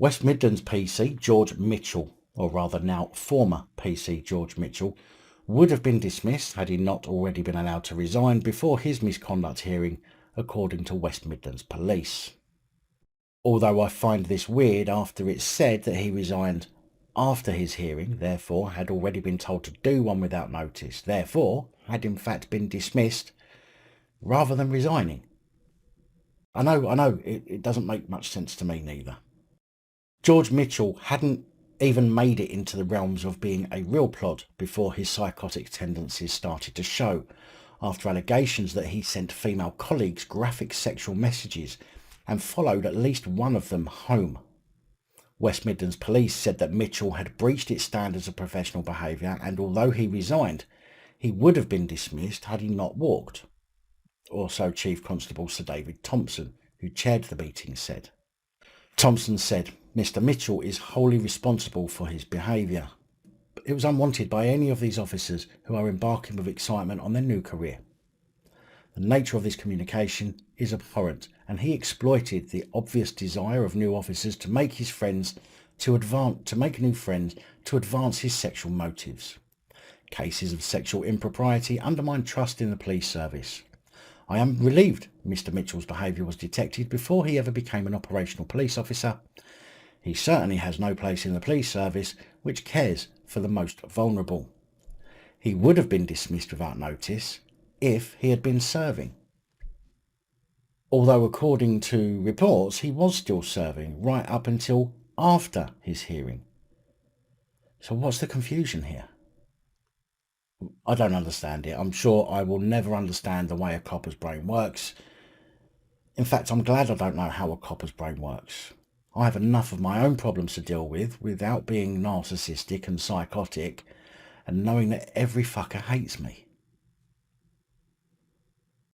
West Midlands PC George Mitchell, or rather now former PC George Mitchell, would have been dismissed had he not already been allowed to resign before his misconduct hearing, according to West Midlands Police. Although I find this weird after it's said that he resigned after his hearing, therefore had already been told to do one without notice, therefore had in fact been dismissed rather than resigning. I know, it doesn't make much sense to me neither. George Mitchell hadn't even made it into the realms of being a real plod before his psychotic tendencies started to show, after allegations that he sent female colleagues graphic sexual messages and followed at least one of them home. West Midlands Police said that Mitchell had breached its standards of professional behaviour, and although he resigned, he would have been dismissed had he not walked. Also, Chief Constable Sir David Thompson, who chaired the meeting, said. Thompson said, Mr. Mitchell is wholly responsible for his behaviour. It was unwanted by any of these officers who are embarking with excitement on their new career. The nature of this communication is abhorrent, and he exploited the obvious desire of new officers to make his friends to make new friends to advance his sexual motives. Cases of sexual impropriety undermine trust in the police service. I am relieved Mr. Mitchell's behaviour was detected before he ever became an operational police officer. He certainly has no place in the police service, which cares for the most vulnerable. He would have been dismissed without notice if he had been serving. Although according to reports he was still serving right up until after his hearing. So what's the confusion here? I don't understand it. I'm sure I will never understand the way a copper's brain works. In fact, I'm glad I don't know how a copper's brain works. I have enough of my own problems to deal with without being narcissistic and psychotic and knowing that every fucker hates me.